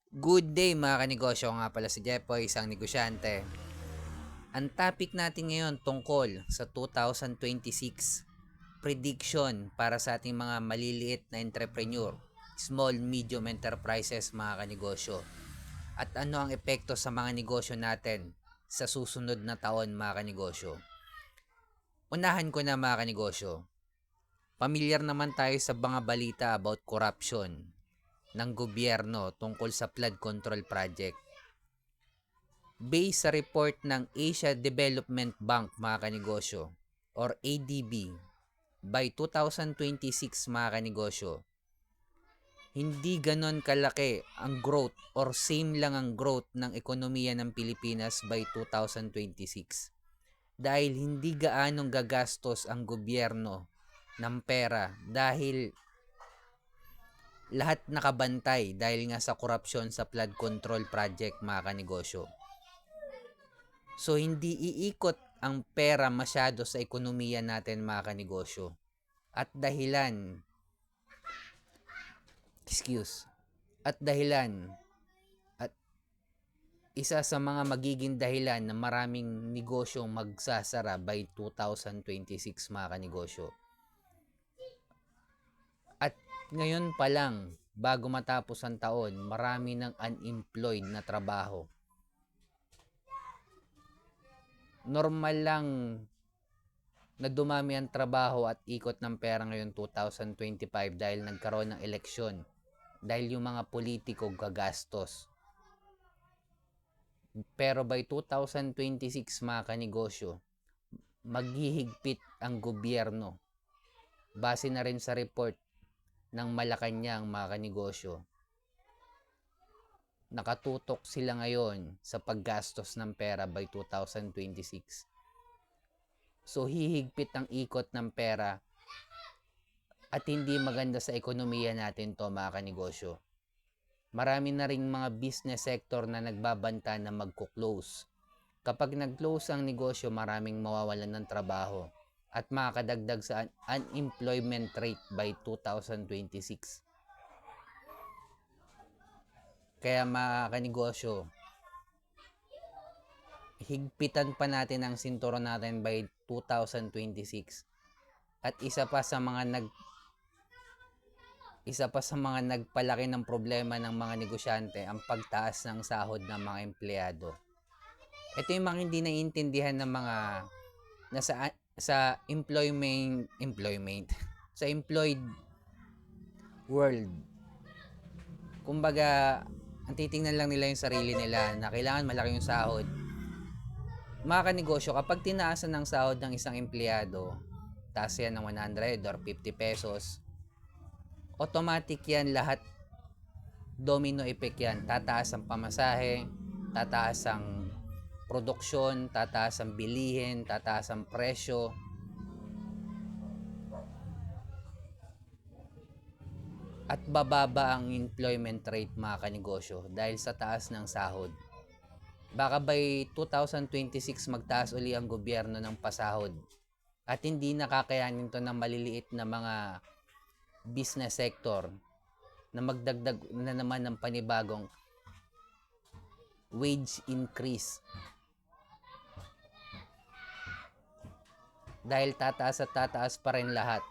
Good day mga kanegosyo, nga pala si Jepoy, isang negosyante. Ang topic natin ngayon tungkol sa 2026 prediction para sa ating mga maliliit na entrepreneur, small medium enterprises mga kanegosyo. At ano ang epekto sa mga negosyo natin sa susunod na taon mga kanegosyo. Unahan ko na mga kanegosyo. Pamilyar naman tayo sa mga balita about corruption ng gobyerno tungkol sa flood control project. Based sa report ng Asia Development Bank mga kanegosyo or ADB, by 2026 mga kanegosyo, hindi ganon kalaki ang growth or same lang ang growth ng ekonomiya ng Pilipinas by 2026 dahil hindi gaanong gagastos ang gobyerno ng pera dahil lahat nakabantay dahil nga sa korupsyon sa flood control project mga kanegosyo. So hindi iikot ang pera masyado sa ekonomiya natin mga kanegosyo. At dahilan at isa sa mga magiging dahilan na maraming negosyong magsasara by 2026 mga kanegosyo. At ngayon pa lang, bago matapos ang taon, marami ng unemployed na trabaho. Normal lang na dumami ang trabaho at ikot ng pera ngayon 2025 dahil nagkaroon ng eleksyon. Dahil yung mga politiko gagastos. Pero by 2026 mga kanegosyo, maghihigpit ang gobyerno. Base na rin sa report ng Malacanang mga kanegosyo. Nakatutok sila ngayon sa paggastos ng pera by 2026. So hihigpit ang ikot ng pera at hindi maganda sa ekonomiya natin to mga kanegosyo. Marami na ring mga business sector na nagbabanta na magko-close. Kapag nag-close ang negosyo, maraming mawawalan ng trabaho at makakadagdag sa unemployment rate by 2026. Kaya mga kanegosyo, higpitan pa natin ang sinturon natin by 2026. At isa pa sa mga nagpalaki ng problema ng mga negosyante ang pagtaas ng sahod ng mga empleyado. Ito yung mga hindi naiintindihan ng mga nasa sa employment sa employed world. Kumbaga, ang titingnan lang nila yung sarili nila na kailangan malaki yung sahod. Mga kanegosyo, kapag tinaasan ng sahod ng isang empleyado, taas yan ng 100 or 50 pesos, automatic yan lahat, domino effect yan. Tataas ang pamasahe, tataas ang produksyon, tataas ang bilihin, tataas ang presyo. At bababa ang employment rate mga kanegosyo dahil sa taas ng sahod. Baka by 2026 magtaas uli ang gobyerno ng pasahod at hindi nakakayanin to ng maliliit na mga business sector na magdagdag na naman ng panibagong wage increase. Dahil tataas at tataas pa rin lahat.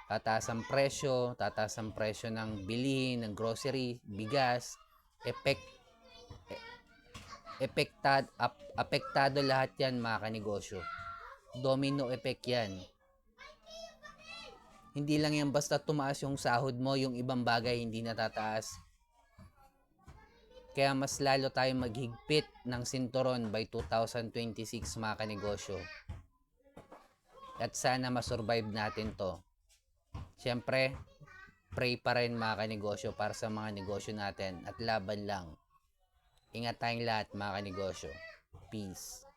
Tataas ang presyo ng bilihin, ng grocery, bigas, apektado lahat yan mga kanegosyo. Domino effect yan. Hindi lang yan basta tumaas yung sahod mo, yung ibang bagay hindi natataas. Kaya mas lalo tayong maghigpit ng sinturon by 2026 mga kanegosyo. At sana masurvive natin to. Siyempre, pray pa rin mga kanegosyo para sa mga negosyo natin at laban lang. Ingat tayong lahat mga kanegosyo. Peace.